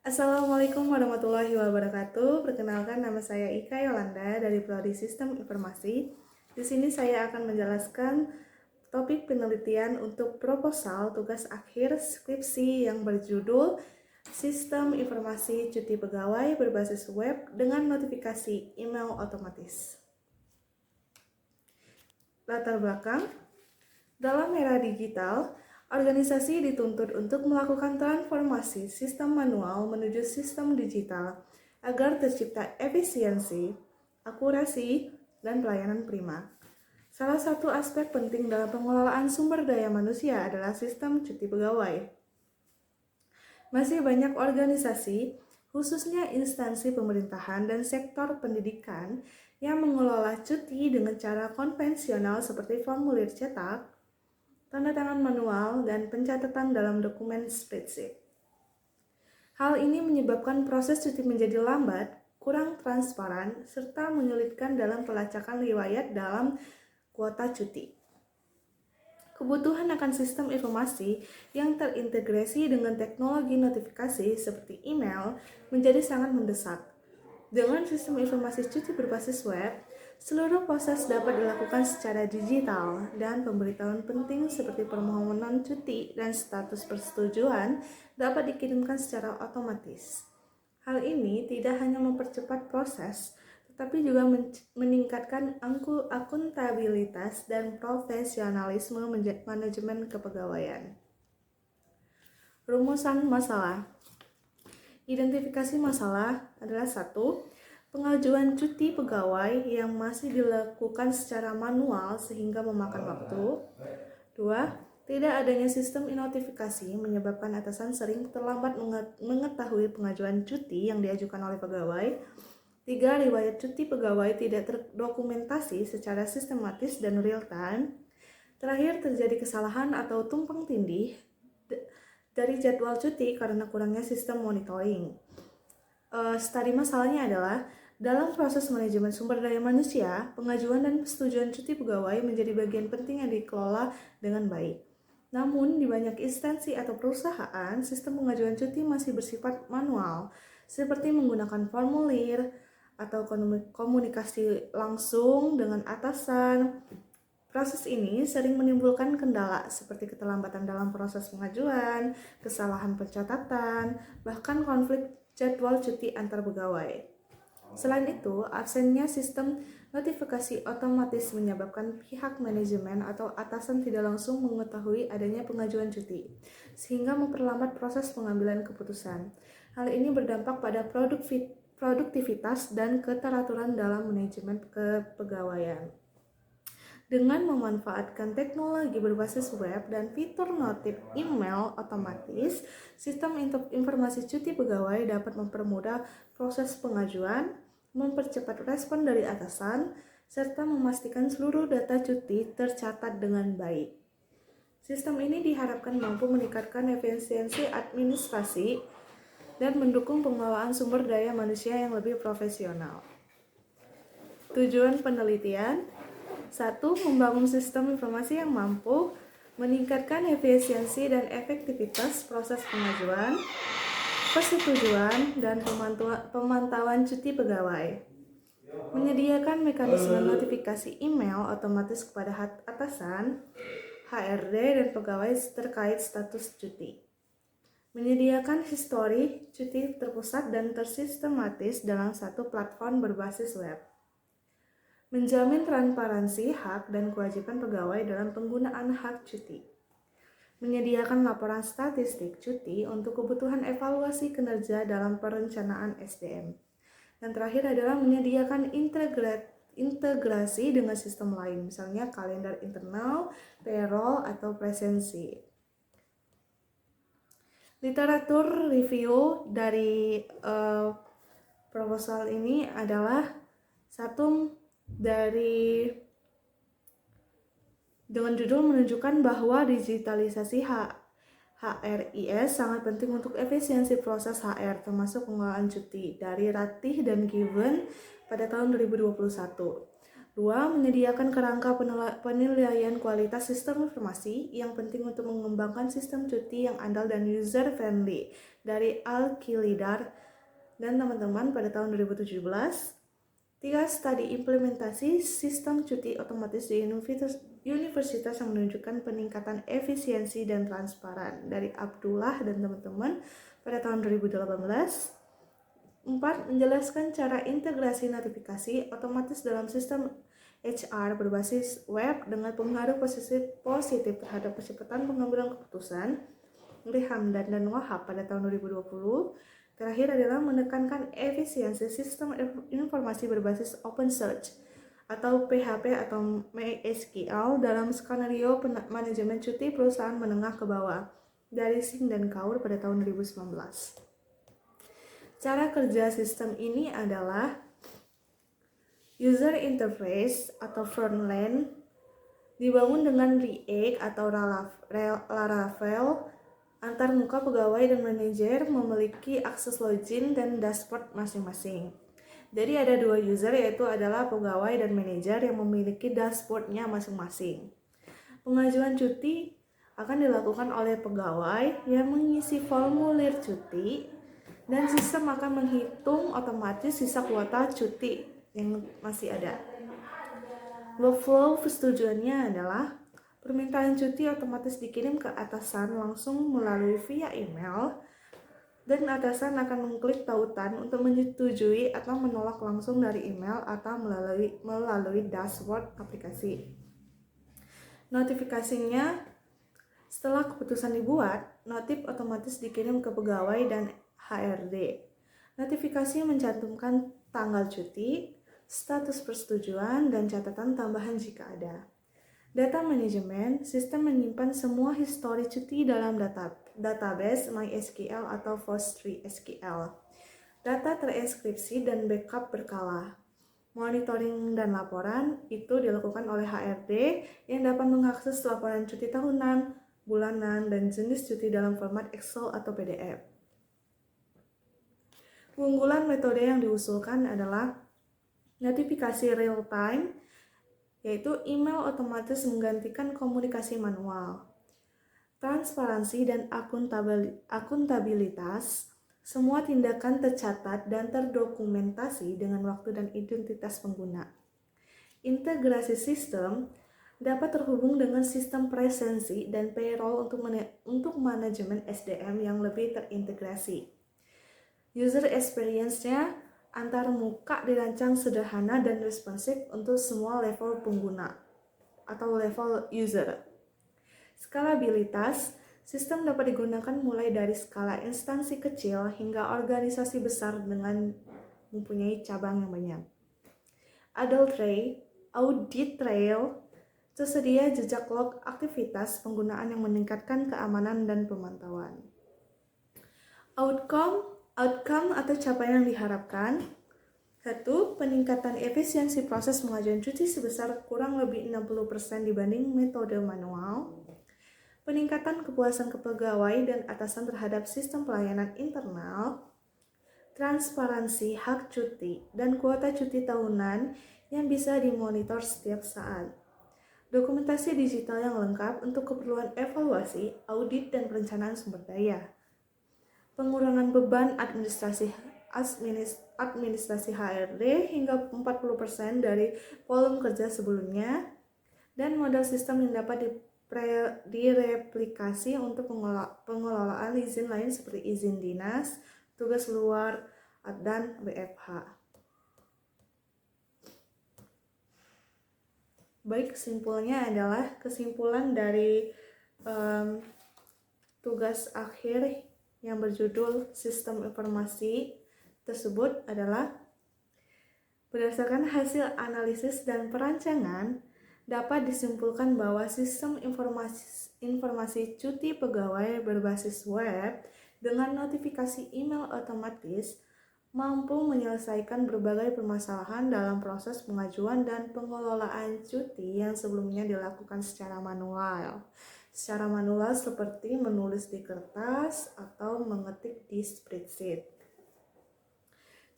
Assalamualaikum warahmatullahi wabarakatuh. Perkenalkan, nama saya Ika Yolanda dari Prodi Sistem Informasi. Di sini saya akan menjelaskan topik penelitian untuk proposal tugas akhir skripsi yang berjudul Sistem Informasi Cuti Pegawai Berbasis Web dengan Notifikasi Email Otomatis. Latar belakang, dalam era digital, organisasi dituntut untuk melakukan transformasi sistem manual menuju sistem digital agar tercipta efisiensi, akurasi, dan pelayanan prima. Salah satu aspek penting dalam pengelolaan sumber daya manusia adalah sistem cuti pegawai. Masih banyak organisasi, khususnya instansi pemerintahan dan sektor pendidikan, yang mengelola cuti dengan cara konvensional seperti formulir cetak, tanda tangan manual, dan pencatatan dalam dokumen spreadsheet. Hal ini menyebabkan proses cuti menjadi lambat, kurang transparan, serta menyulitkan dalam pelacakan riwayat dalam kuota cuti. Kebutuhan akan sistem informasi yang terintegrasi dengan teknologi notifikasi seperti email menjadi sangat mendesak. Dengan sistem informasi cuti berbasis web, seluruh proses dapat dilakukan secara digital dan pemberitahuan penting seperti permohonan cuti dan status persetujuan dapat dikirimkan secara otomatis. Hal ini tidak hanya mempercepat proses, tetapi juga meningkatkan akuntabilitas dan profesionalisme manajemen kepegawaian. Rumusan masalah. Identifikasi masalah adalah 1. Pengajuan cuti pegawai yang masih dilakukan secara manual sehingga memakan waktu. 2. Tidak adanya sistem notifikasi menyebabkan atasan sering terlambat mengetahui pengajuan cuti yang diajukan oleh pegawai. 3. Riwayat cuti pegawai tidak terdokumentasi secara sistematis dan real time. Terakhir, terjadi kesalahan atau tumpang tindih dari jadwal cuti karena kurangnya sistem monitoring. Studi masalahnya adalah dalam proses manajemen sumber daya manusia, pengajuan dan persetujuan cuti pegawai menjadi bagian penting yang dikelola dengan baik. Namun, di banyak instansi atau perusahaan, sistem pengajuan cuti masih bersifat manual, seperti menggunakan formulir atau komunikasi langsung dengan atasan. Proses ini sering menimbulkan kendala seperti keterlambatan dalam proses pengajuan, kesalahan pencatatan, bahkan konflik jadwal cuti antar pegawai. Selain itu, absennya sistem notifikasi otomatis menyebabkan pihak manajemen atau atasan tidak langsung mengetahui adanya pengajuan cuti, sehingga memperlambat proses pengambilan keputusan. Hal ini berdampak pada produktivitas dan keteraturan dalam manajemen kepegawaian. Dengan memanfaatkan teknologi berbasis web dan fitur notif email otomatis, sistem informasi cuti pegawai dapat mempermudah proses pengajuan, mempercepat respon dari atasan, serta memastikan seluruh data cuti tercatat dengan baik. Sistem ini diharapkan mampu meningkatkan efisiensi administrasi dan mendukung pengelolaan sumber daya manusia yang lebih profesional. Tujuan penelitian: 1. Membangun sistem informasi yang mampu meningkatkan efisiensi dan efektivitas proses pengajuan, persetujuan, dan pemantauan cuti pegawai. Menyediakan mekanisme notifikasi email otomatis kepada atasan, HRD, dan pegawai terkait status cuti. Menyediakan histori cuti terpusat dan tersistematis dalam satu platform berbasis web. Menjamin transparansi hak dan kewajiban pegawai dalam penggunaan hak cuti. Menyediakan laporan statistik cuti untuk kebutuhan evaluasi kinerja dalam perencanaan SDM. Dan terakhir adalah menyediakan integrasi dengan sistem lain, misalnya kalender internal, payroll, atau presensi. Literatur review dari proposal ini adalah dengan judul menunjukkan bahwa digitalisasi HRIS sangat penting untuk efisiensi proses HR, termasuk pengelolaan cuti, dari Ratih dan Given pada tahun 2021. 2. Menyediakan kerangka penilaian kualitas sistem informasi yang penting untuk mengembangkan sistem cuti yang andal dan user-friendly dari Al-Kilidar dan teman-teman pada tahun 2017. 3. Studi implementasi sistem cuti otomatis di universitas yang menunjukkan peningkatan efisiensi dan transparan dari Abdullah dan teman-teman pada tahun 2018. 4. Menjelaskan cara integrasi notifikasi otomatis dalam sistem HR berbasis web dengan pengaruh positif terhadap kecepatan pengambilan keputusan dari Hamdan dan Wahab pada tahun 2020. Terakhir adalah menekankan efisiensi sistem informasi berbasis Open Search atau PHP atau MySQL dalam skenario manajemen cuti perusahaan menengah ke bawah dari Singh dan Kaur pada tahun 2019. Cara kerja sistem ini adalah user interface atau front-end dibangun dengan React atau Laravel. Antar muka pegawai dan manajer memiliki akses login dan dashboard masing-masing. Jadi ada dua user, yaitu adalah pegawai dan manajer yang memiliki dashboardnya masing-masing. Pengajuan cuti akan dilakukan oleh pegawai yang mengisi formulir cuti dan sistem akan menghitung otomatis sisa kuota cuti yang masih ada. Workflow persetujuannya adalah permintaan cuti otomatis dikirim ke atasan langsung melalui via email dan atasan akan mengklik tautan untuk menyetujui atau menolak langsung dari email atau melalui dashboard aplikasi. Notifikasinya, setelah keputusan dibuat, notif otomatis dikirim ke pegawai dan HRD. Notifikasi mencantumkan tanggal cuti, status persetujuan, dan catatan tambahan jika ada. Data manajemen, sistem menyimpan semua histori cuti dalam database MySQL atau PostgreSQL. Data terenkripsi dan backup berkala. Monitoring dan laporan itu dilakukan oleh HRD yang dapat mengakses laporan cuti tahunan, bulanan, dan jenis cuti dalam format Excel atau PDF. Keunggulan metode yang diusulkan adalah notifikasi real time, yaitu email otomatis menggantikan komunikasi manual. Transparansi dan akuntabilitas, semua tindakan tercatat dan terdokumentasi dengan waktu dan identitas pengguna. Integrasi sistem dapat terhubung dengan sistem presensi dan payroll untuk manajemen SDM yang lebih terintegrasi. User experience-nya antar muka dirancang sederhana dan responsif untuk semua level pengguna atau level user. Skalabilitas, sistem dapat digunakan mulai dari skala instansi kecil hingga organisasi besar dengan mempunyai cabang yang banyak. Audit trail, tersedia jejak log aktivitas penggunaan yang meningkatkan keamanan dan pemantauan. Outcome atau capaian yang diharapkan. 1. Peningkatan efisiensi proses pengajuan cuti sebesar kurang lebih 60% dibanding metode manual. Peningkatan kepuasan kepegawai dan atasan terhadap sistem pelayanan internal. Transparansi hak cuti dan kuota cuti tahunan yang bisa dimonitor setiap saat. Dokumentasi digital yang lengkap untuk keperluan evaluasi, audit, dan perencanaan sumber daya. Pengurangan beban administrasi HRD hingga 40% dari volume kerja sebelumnya, dan model sistem yang dapat direplikasi untuk pengelolaan izin lain seperti izin dinas, tugas luar, dan WFH. Baik, kesimpulan dari tugas akhir yang berjudul Sistem Informasi tersebut adalah berdasarkan hasil analisis dan perancangan dapat disimpulkan bahwa sistem informasi cuti pegawai berbasis web dengan notifikasi email otomatis mampu menyelesaikan berbagai permasalahan dalam proses pengajuan dan pengelolaan cuti yang sebelumnya dilakukan secara manual seperti menulis di kertas atau mengetik di spreadsheet.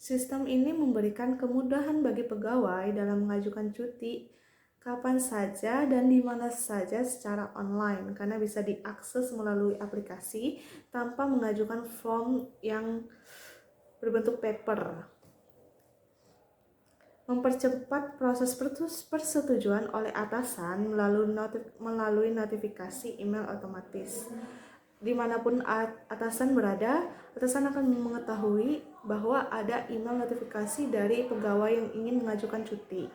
Sistem ini memberikan kemudahan bagi pegawai dalam mengajukan cuti kapan saja dan di mana saja secara online karena bisa diakses melalui aplikasi tanpa mengajukan form yang berbentuk paper. Mempercepat proses persetujuan oleh atasan melalui notifikasi email otomatis. Dimanapun atasan berada, atasan akan mengetahui bahwa ada email notifikasi dari pegawai yang ingin mengajukan cuti.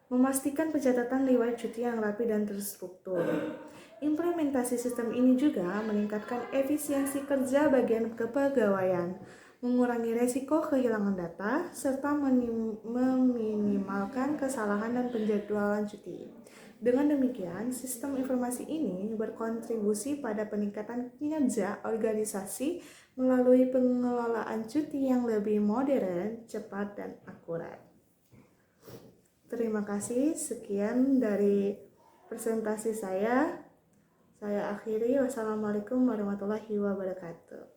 Memastikan pencatatan riwayat cuti yang rapi dan terstruktur. Implementasi sistem ini juga meningkatkan efisiensi kerja bagian kepegawaian, mengurangi resiko kehilangan data, serta meminimalkan kesalahan dan penjadwalan cuti. Dengan demikian, sistem informasi ini berkontribusi pada peningkatan kinerja organisasi melalui pengelolaan cuti yang lebih modern, cepat, dan akurat. Terima kasih, sekian dari presentasi saya. Saya akhiri, wassalamualaikum warahmatullahi wabarakatuh.